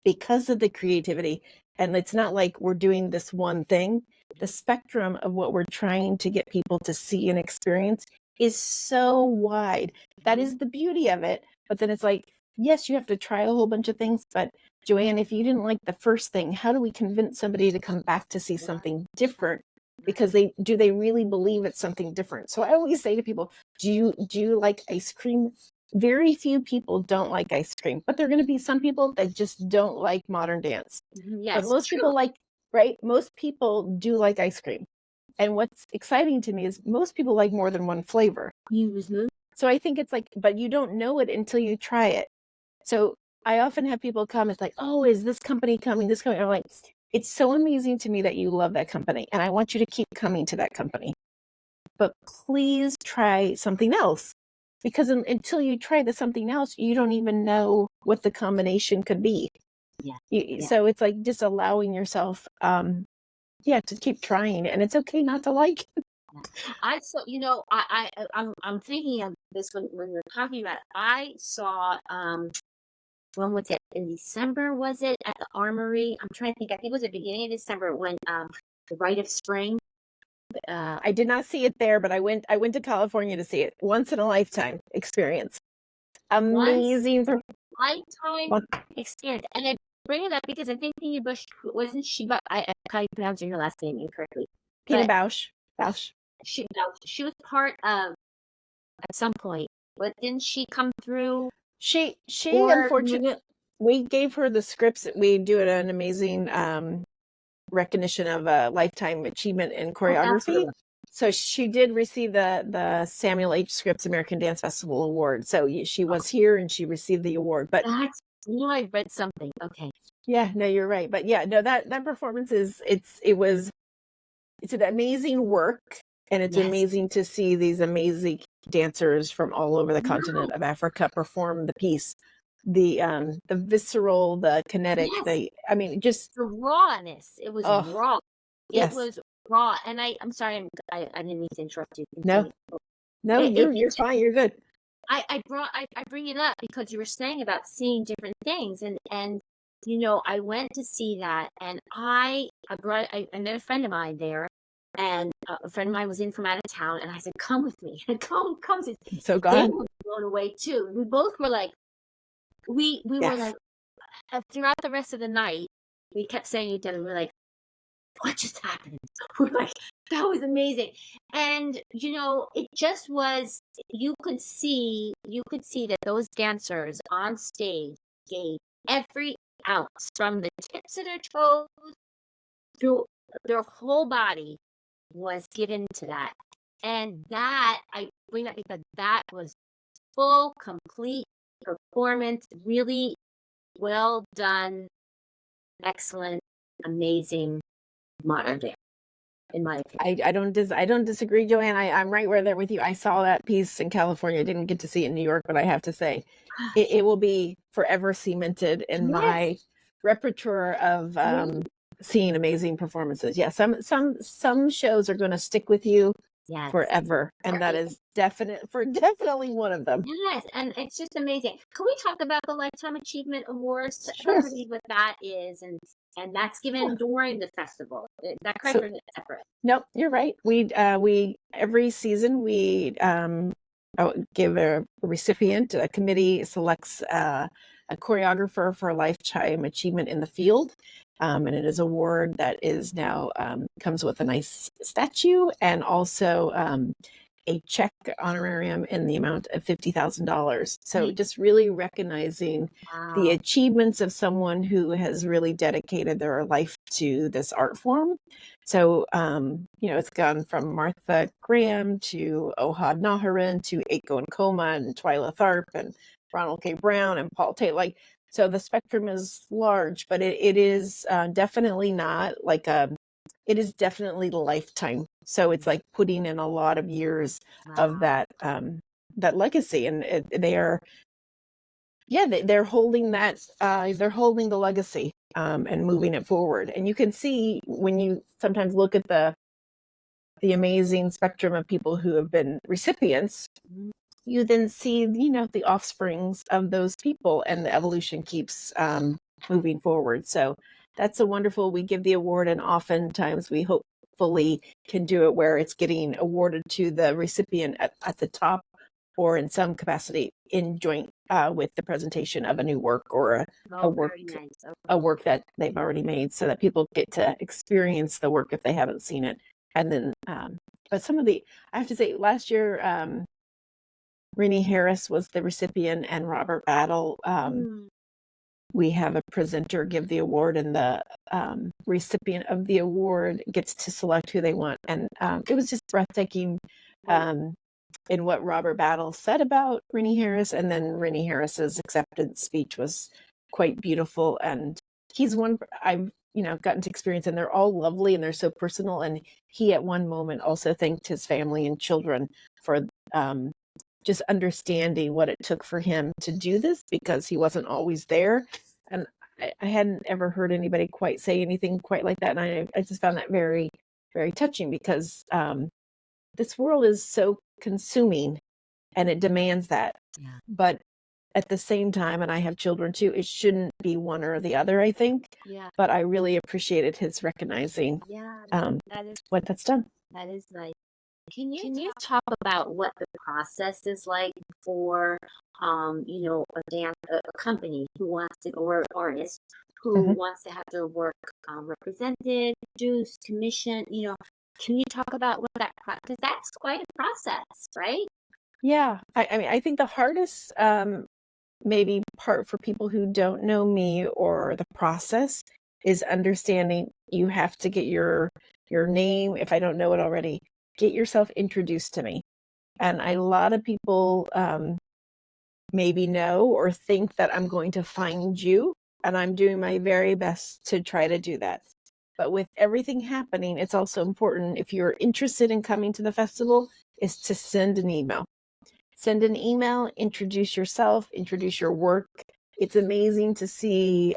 because of the creativity, and it's not like we're doing this one thing. The spectrum of what we're trying to get people to see and experience is so wide. That is the beauty of it. But then it's like, yes, you have to try a whole bunch of things, but Joanne, if you didn't like the first thing, how do we convince somebody to come back to see something different? because they really believe it's something different. So I always say to people, do you like ice cream? Very few people don't like ice cream, but there are going to be some people that just don't like modern dance. But Yes, most true. people like, right? Most people do like ice cream. And what's exciting to me is most people like more than one flavor. So I think it's like, but you don't know it until you try it. So I often have people come, it's like, oh, is this company coming? This company? I'm like, it's so amazing to me that you love that company. And I want you to keep coming to that company. But please try something else. Because until you try the something else, you don't even know what the combination could be. Yeah. So it's like just allowing yourself, to keep trying. And it's okay not to like it. I saw, I'm thinking of this when we're talking about. I saw, when was it? In December, was it at the Armory? I'm trying to think. I think it was the beginning of December when the Rite of Spring. I did not see it there, but I went to California to see it. Once in a lifetime experience. Once Amazing. lifetime experience, and I bring it up because I think Pina Bush wasn't she? But I can't pronounce her last name incorrectly. Pina But Bausch. she was part of at some point, but didn't she come through? She Or unfortunately, we gave her the scripts. We do an amazing recognition of a lifetime achievement in choreography. absolutely. So she did receive the Samuel H. Scripps American Dance Festival Award. So she was here and she received the award. But I read something. Okay. yeah, no, you're right. But yeah, no, that performance it's an amazing work, and it's amazing to see these amazing dancers from all over the continent of Africa perform the piece. The visceral, the kinetic, just the rawness. It was raw. It was raw. And I'm sorry, I didn't mean to interrupt you. No, you're fine. You're good. I bring it up because you were saying about seeing different things, and I went to see that, and I met a friend of mine there, and a friend of mine was in from out of town, and I said, "Come with me, come." So They God, were blown away too. We both were like, we were like, throughout the rest of the night, we kept saying to each other, we're like, what just happened? We're like, that was amazing. And it just was, you could see that those dancers on stage gave every ounce from the tips of their toes through their whole body was given to that. And that I bring that because that was full, complete performance, really well done, excellent, amazing modern dance, in my opinion. I don't disagree, Joanne. I'm right where there with you. I saw that piece in California. I didn't get to see it in New York, but I have to say, it will be forever cemented in my repertoire of seeing amazing performances. Yeah, some shows are going to stick with you forever, and that is definitely one of them. Yes, and it's just amazing. Can we talk about the Lifetime Achievement Awards? Sure. What that is, and that's given during the festival. Is that correct, or separate? Nope, you're right. We every season we give a recipient. A committee selects a choreographer for lifetime achievement in the field. And it is an award that is now comes with a nice statue and also a check honorarium in the amount of $50,000. So just really recognizing the achievements of someone who has really dedicated their life to this art form. So, it's gone from Martha Graham to Ohad Naharin to Aiko Nkoma and Twyla Tharp and Ronald K. Brown and Paul Tate. So the spectrum is large, but it is definitely not it is definitely lifetime. So it's like putting in a lot of years of that legacy, and they're holding that they're holding the legacy and moving it forward. And you can see when you sometimes look at the amazing spectrum of people who have been recipients, you then see the offsprings of those people, and the evolution keeps moving forward. So that's a wonderful. We give the award, and oftentimes we hopefully can do it where it's getting awarded to the recipient at the top, or in some capacity in joint with the presentation of a new work or a work that they've already made, so that people get to experience the work if they haven't seen it. And then, but some of the, I have to say, last year, Rennie Harris was the recipient and Robert Battle. We have a presenter give the award, and the recipient of the award gets to select who they want. And it was just breathtaking in what Robert Battle said about Rennie Harris. And then Rennie Harris's acceptance speech was quite beautiful. And he's one I've, gotten to experience, and they're all lovely and they're so personal. And he at one moment also thanked his family and children for just understanding what it took for him to do this, because he wasn't always there. And I hadn't ever heard anybody quite say anything quite like that. And I just found that very, very touching, because this world is so consuming and it demands that. Yeah. But at the same time, and I have children too, it shouldn't be one or the other, I think. Yeah. But I really appreciated his recognizing what that's done. That is nice. Can you talk about what the process is like for, a company who wants to, or artist who wants to have their work represented, produced, commissioned? Can you talk about what that because that's quite a process, right? Yeah, I mean, I think the hardest maybe part for people who don't know me or the process is understanding you have to get your name, if I don't know it already, get yourself introduced to me. And a lot of people maybe know or think that I'm going to find you, and I'm doing my very best to try to do that. But with everything happening, it's also important, if you're interested in coming to the festival, is to send an email. Send an email, introduce yourself, introduce your work. It's amazing to see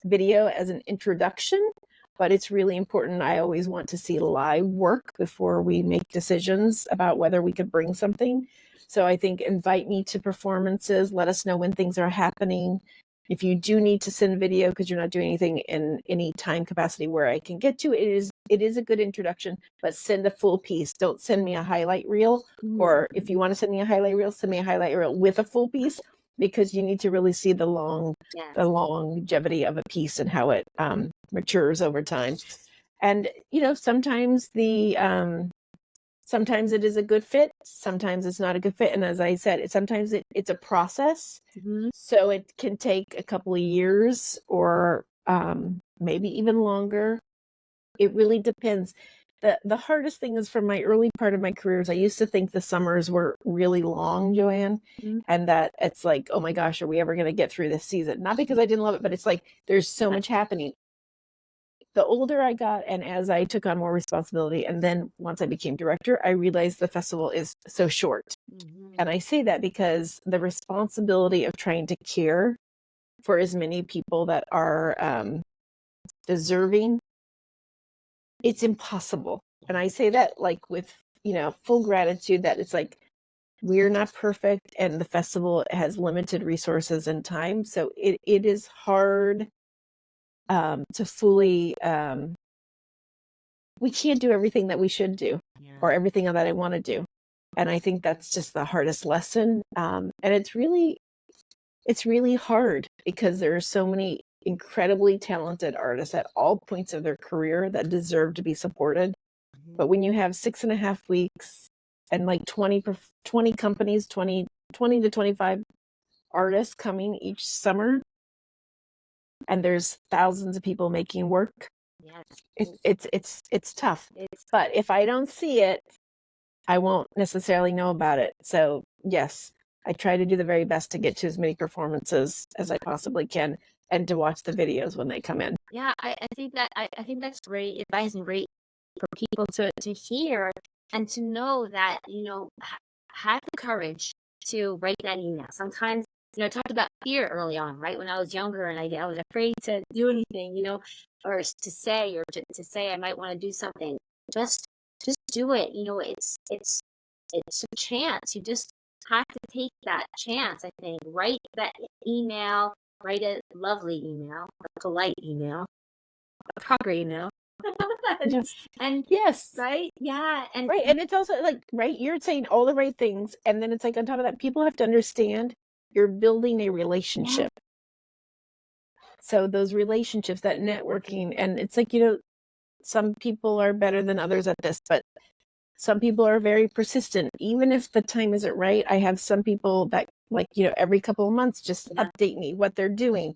video as an introduction, but it's really important. I always want to see live work before we make decisions about whether we could bring something. So I think invite me to performances, let us know when things are happening. If you do need to send video because you're not doing anything in any time capacity where I can get to, it is a good introduction, but send a full piece. Don't send me a highlight reel. Or if you want to send me a highlight reel, send me a highlight reel with a full piece, because you need to really see the longevity of a piece and how it matures over time. And sometimes sometimes it is a good fit, sometimes it's not a good fit. And as I said, sometimes it's a process. So it can take a couple of years, or maybe even longer. It really depends. The hardest thing is, from my early part of my career, is I used to think the summers were really long, Joanne, and that it's like, oh my gosh, are we ever going to get through this season? Not because I didn't love it, but it's like there's so much happening. The older I got, and as I took on more responsibility, and then once I became director, I realized the festival is so short. And I say that because the responsibility of trying to care for as many people that are deserving, it's impossible. And I say that like with, full gratitude, that it's like, we're not perfect, and the festival has limited resources and time. So it is hard to fully, we can't do everything that we should do, or everything that I want to do. And I think that's just the hardest lesson. And it's really hard, because there are so many incredibly talented artists at all points of their career that deserve to be supported. But when you have 6.5 weeks and like 20 companies, 20 to 25 artists coming each summer, and there's thousands of people making work, it's tough. But if I don't see it, I won't necessarily know about it. So yes, I try to do the very best to get to as many performances as I possibly can, and to watch the videos when they come in. Yeah, I think that's great advice, and great for people to hear, and to know that, have the courage to write that email. Sometimes, I talked about fear early on, right? When I was younger, and I was afraid to do anything, or to say I might want to do something. Just do it. It's a chance. You just have to take that chance, I think. Write that email, write a lovely email, a polite email, a proper email. Yes. And yes, right? Yeah. And right. And it's also like, right, you're saying all the right things. And then it's like, on top of that, people have to understand you're building a relationship. So those relationships, that networking, and it's like, some people are better than others at this, but some people are very persistent. Even if the time isn't right, I have some people that, like, every couple of months just update me what they're doing.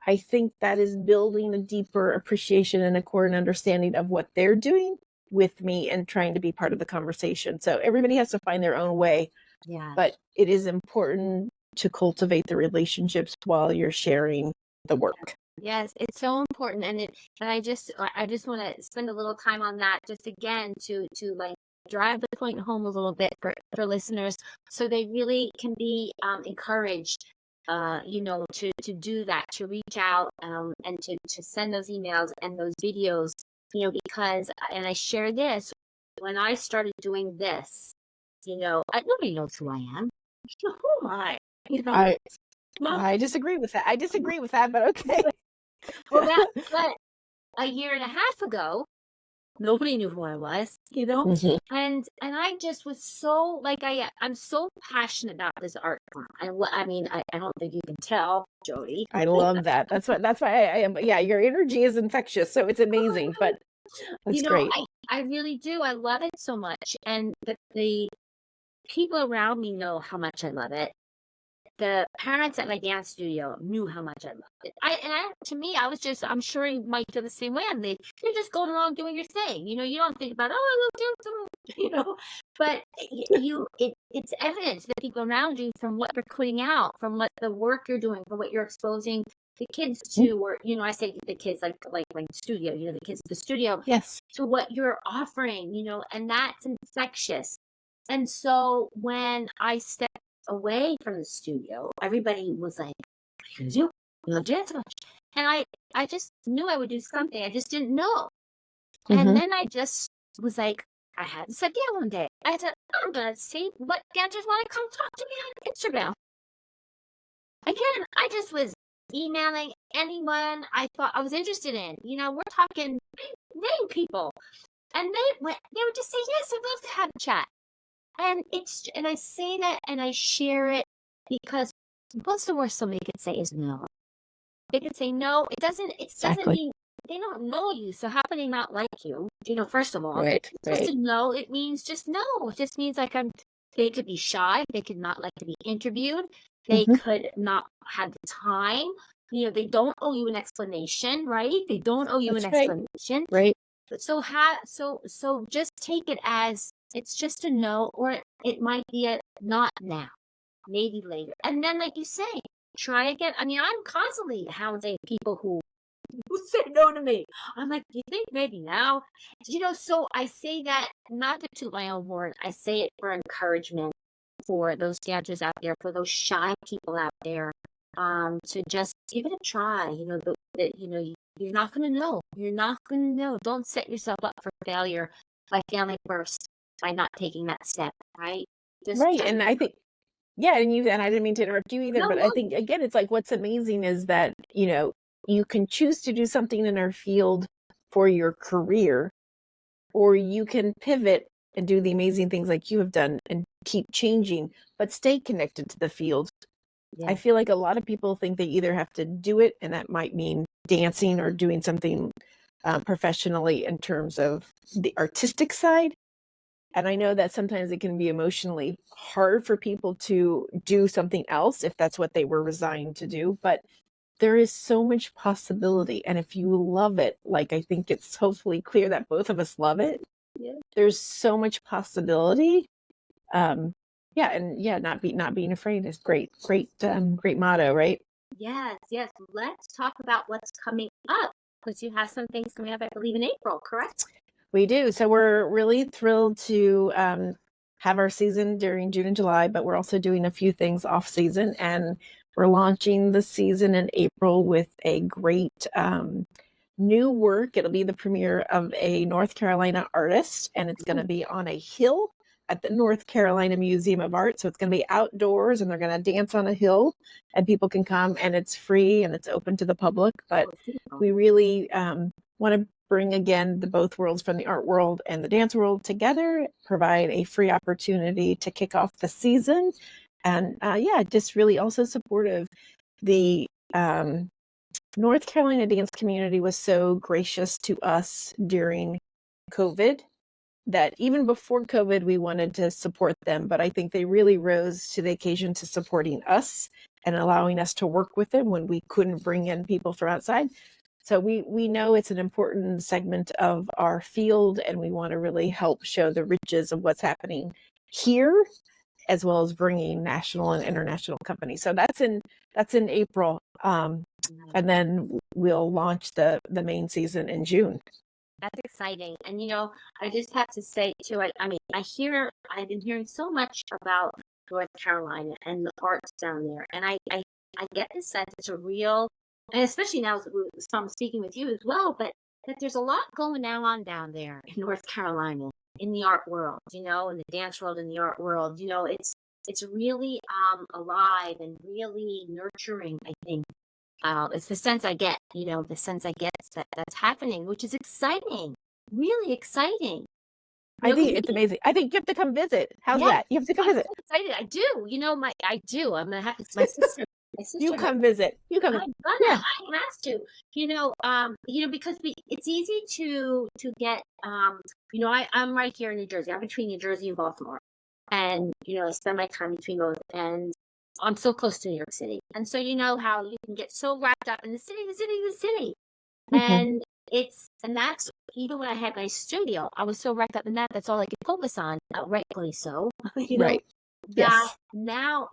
I think that is building a deeper appreciation and a core and understanding of what they're doing with me and trying to be part of the conversation. So everybody has to find their own way, Yeah. but it is important to cultivate the relationships while you're sharing the work. Yes, it's so important, and I just want to spend a little time on that, just again to like drive the point home a little bit for listeners, so they really can be encouraged, to do that, to reach out, and to send those emails and those videos, because, and I share this, when I started doing this, nobody knows who I am. Who am I? I Mom. I disagree with that. But okay. Well, but a year and a half ago, nobody knew who I was, Mhm. and I just was so, like, I'm so passionate about this art form. I mean, I don't think you can tell, Jodee. I love that. That's why I am. Yeah, your energy is infectious, so it's amazing. But that's great. I really do. I love it so much, and the people around me know how much I love it. The parents at my dance studio knew how much I loved it. To me, I'm sure you might feel the same way. You're just going along doing your thing. You don't think about, oh, I love dance, but it's evidence that people around you, from what they're putting out, from what the work you're doing, from what you're exposing the kids to, or, I say the kids, like my studio, the kids at the studio, Yes. to what you're offering, and that's infectious. And so when I stepped away from the studio, everybody was like, "You do? You love dance so much?" And I just knew I would do something. I just didn't know. And then I just was like, I had this idea one day. I said, I'm gonna see what dancers want to come talk to me on Instagram. Again, I just was emailing anyone I thought I was interested in. We're talking name people. And they would just say, yes, I'd love to have a chat. And I say that and I share it because what's the worst somebody could say is no. They could say no. It doesn't Exactly. mean they don't know you. So how can they not like you? First of all, Right. it's just a no. It means just no. It just means like they could be shy. They could not like to be interviewed. They could not have the time. They don't owe you an explanation, right? They don't owe you That's an right. explanation. Right. But so just take it as it's just a no, or it might be a not now, maybe later. And then, like you say, try again. I mean, I'm constantly hounding people who say no to me. I'm like, do you think maybe now? So I say that not to toot my own horn. I say it for encouragement for those dancers out there, for those shy people out there, to just give it a try. You're not going to know. You're not going to know. Don't set yourself up for failure by failing first, by not taking that step, right? Just Right. And I think, yeah, and I didn't mean to interrupt you either, no, but no. I think, again, it's like, what's amazing is that, you can choose to do something in our field for your career, or you can pivot and do the amazing things like you have done and keep changing, but stay connected to the field. I Yeah. feel like a lot of people think they either have to do it, and that might mean dancing or doing something professionally in terms of the artistic side. And I know that sometimes it can be emotionally hard for people to do something else if that's what they were resigned to do. But there is so much possibility. And if you love it, like I think it's hopefully clear that both of us love it, Yeah. there's so much possibility. Not being afraid is great. Great motto, right? Yes, yes. Let's talk about what's coming up, because you have some things coming up, I believe, in April, correct? We do. So we're really thrilled to have our season during June and July, but we're also doing a few things off season, and we're launching the season in April with a great new work. It'll be the premiere of a North Carolina artist, and it's going to be on a hill at the North Carolina Museum of Art. So it's going to be outdoors, and they're going to dance on a hill, and people can come, and it's free and it's open to the public. But we really want to bring again the both worlds, from the art world and the dance world, together, provide a free opportunity to kick off the season. And just really also supportive. The North Carolina dance community was so gracious to us during COVID that even before COVID, we wanted to support them. But I think they really rose to the occasion to supporting us and allowing us to work with them when we couldn't bring in people from outside. So we know it's an important segment of our field, and we want to really help show the riches of what's happening here, as well as bringing national and international companies. So that's in April, and then we'll launch the main season in June. That's exciting. And I just have to say too, I mean, I've been hearing so much about North Carolina and the arts down there. And I get the sense it's a real, and especially now so I'm speaking with you as well, but that there's a lot going on down there in North Carolina in the art world, in the dance world, in the art world. It's really alive and really nurturing, I think. It's the sense I get, the sense I get that's happening, which is exciting, really exciting. I think it's amazing. I think you have to come visit. How's Yeah, that? You have to come I'm visit. so excited. I do. I do. I'm gonna have to. My sister. My sister. You come visit. You come. I'm gonna. Yeah. I have to. Because it's easy to get. I'm right here in New Jersey. I'm between New Jersey and Baltimore, and I spend my time between both, and I'm so close to New York City, and so you know how you can get so wrapped up in the city, the city, the city, Mhm. and that's even when I had my studio, I was so wrapped up in that. That's all I could focus on, rightfully so. Right. That Yes. now,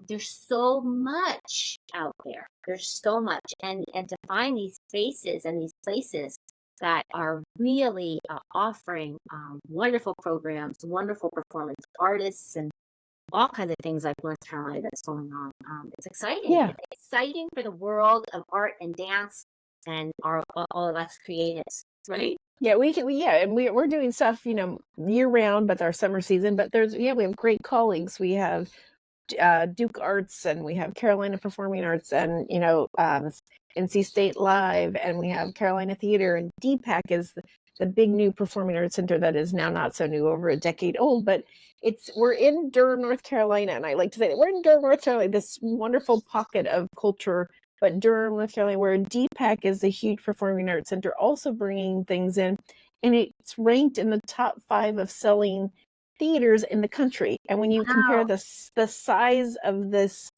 there's so much out there. There's so much, and to find these spaces and these places that are really offering wonderful programs, wonderful performance artists, and all kinds of things like North Carolina that's going on. It's exciting. Yeah. It's exciting for the world of art and dance and all of us creatives, right? Yeah, and we're doing stuff, year round, but our summer season. But we have great colleagues. We have Duke Arts, and we have Carolina Performing Arts, and NC State Live, and we have Carolina Theater, and DPAC is the big new performing arts center that is now not so new, over a decade old, but we're in Durham, North Carolina, and I like to say that we're in Durham, North Carolina, this wonderful pocket of culture. But Durham, North Carolina, where DPAC is a huge performing arts center, also bringing things in, and it's ranked in the top 5 of selling theaters in the country. And when you compare Wow. the size of this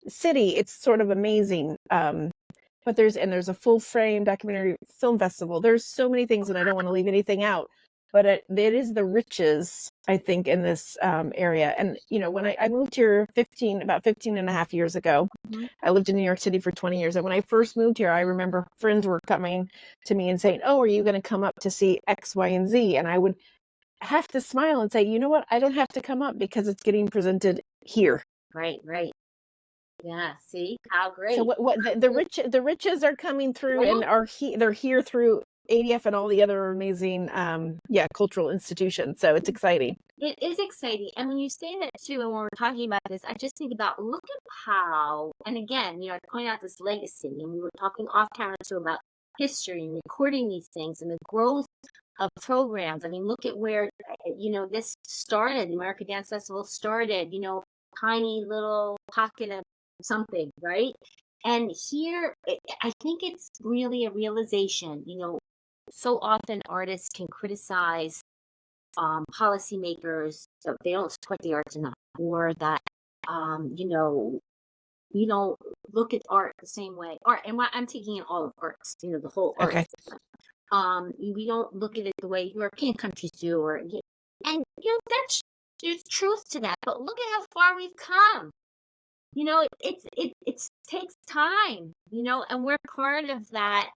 city, it's sort of amazing. But there's a full frame documentary film festival. There's so many things, and I don't want to leave anything out. But it is the riches, I think, in this area. And when I moved here about 15 and a half years ago, Mhm. I lived in New York City for 20 years. And when I first moved here, I remember friends were coming to me and saying, "Oh, are you going to come up to see X, Y, and Z?" And I would have to smile and say, "You know what? I don't have to come up because it's getting presented here." Right, right. Yeah. See how So great. what the riches are coming through, and Right? they're here through ADF and all the other amazing cultural institutions. So it's exciting. It is exciting. And when you say that too, and when we're talking about this, I just think about look at how, and again, I point out this legacy, and we were talking off camera too about history and recording these things and the growth of programs. I mean, look at where, this started, the American Dance Festival started, tiny little pocket of something, right? And here, I think it's really a realization, so often artists can criticize policymakers that they don't support the arts enough, or that you don't look at art the same way. Art, and I'm taking in all of arts, the whole art Okay. system. We don't look at it the way European countries do, and that's there's truth to that. But look at how far we've come. It takes time, and we're part of that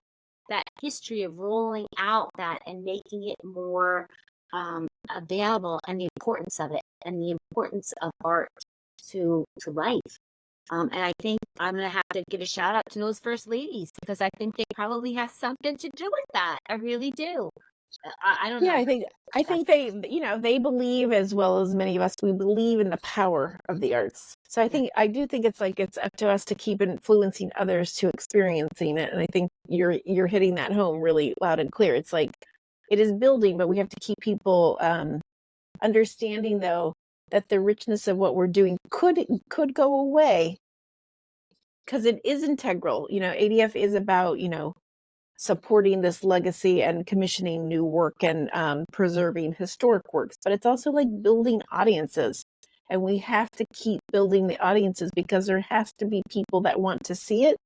history of rolling out that and making it more available, and the importance of it, and the importance of art to life. And I think I'm gonna have to give a shout out to those first ladies, because I think they probably have something to do with that. I really do. I don't Yeah, know. I think they believe, as well as many of us, we believe in the power of the arts. So Yeah. I do think it's up to us to keep influencing others to experiencing it. And I think you're hitting that home really loud and clear. It's like it is building, but we have to keep people understanding, though, that the richness of what we're doing could go away because it is integral. ADF is about, supporting this legacy and commissioning new work and preserving historic works, but it's also like building audiences. And we have to keep building the audiences because there has to be people that want to see it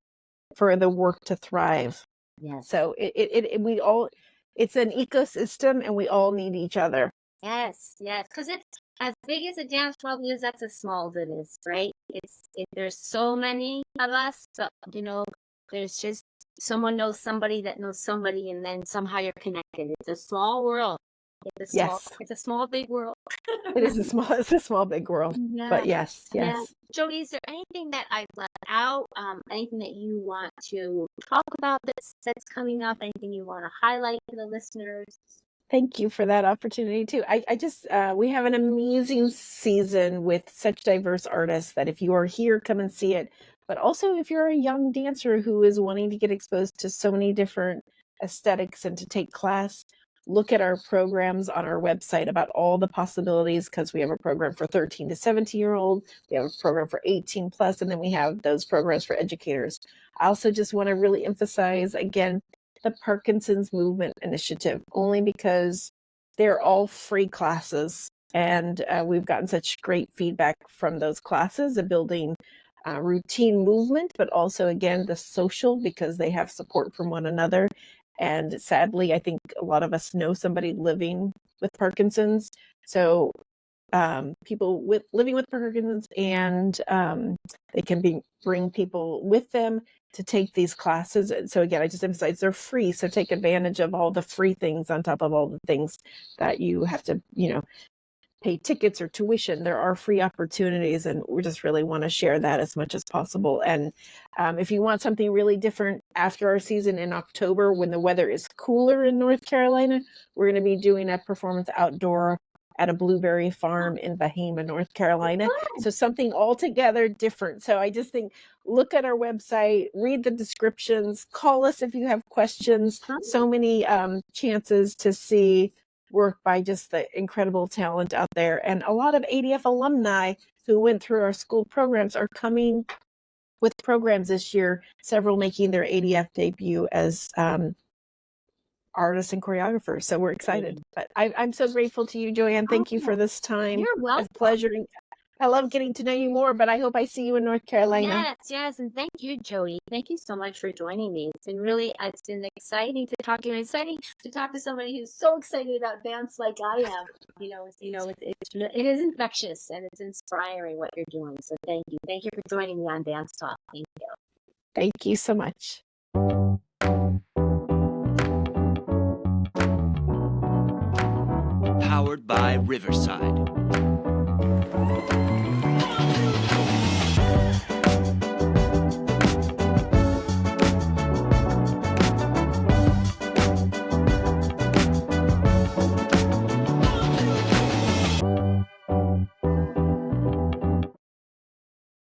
for the work to thrive. Yes. So it's an ecosystem, and we all need each other. Yes, because it's as big as a dance club is, that's as small as it is, right? There's so many of us, so there's just someone knows somebody that knows somebody, and then somehow you're connected. It's a small world. Yes. It's a small big world. It's a small big world. Yeah. But yes. Jodee, is there anything that I've left out? Anything that you want to talk about that's coming up? Anything you want to highlight to the listeners? Thank you for that opportunity too. I just we have an amazing season with such diverse artists that if you are here, come and see it. But also if you're a young dancer who is wanting to get exposed to so many different aesthetics and to take class, look at our programs on our website about all the possibilities, because we have a program for 13 to 17-year-old, we have a program for 18 plus, and then we have those programs for educators. I also just want to really emphasize again the Parkinson's Movement Initiative, only because they're all free classes. And we've gotten such great feedback from those classes of building routine movement, but also, again, the social, because they have support from one another. And sadly, I think a lot of us know somebody living with Parkinson's. So people living with Parkinson's, and they can bring people with them to take these classes. And so again, I just emphasize they're free. So take advantage of all the free things on top of all the things that you have to, pay tickets or tuition. There are free opportunities, and we just really want to share that as much as possible. And if you want something really different after our season in October, when the weather is cooler in North Carolina, we're going to be doing a performance outdoor at a blueberry farm in Bahama, North Carolina. So something altogether different. So I just think, look at our website, read the descriptions, call us if you have questions. So many chances to see work by just the incredible talent out there. And a lot of ADF alumni who went through our school programs are coming with programs this year, several making their ADF debut as artists and choreographers. So we're excited. But I'm so grateful to you, Joanne. Thank you for this time. You're welcome. It's a pleasure. I love getting to know you more, but I hope I see you in North Carolina. Yes. And thank you, Jodee. Thank you so much for joining me. It's been exciting to talk to you. Exciting to talk to somebody who's so excited about dance like I am. It is infectious and it's inspiring what you're doing. So thank you. Thank you for joining me on Dance Talk. Thank you. Thank you so much. Powered by Riverside.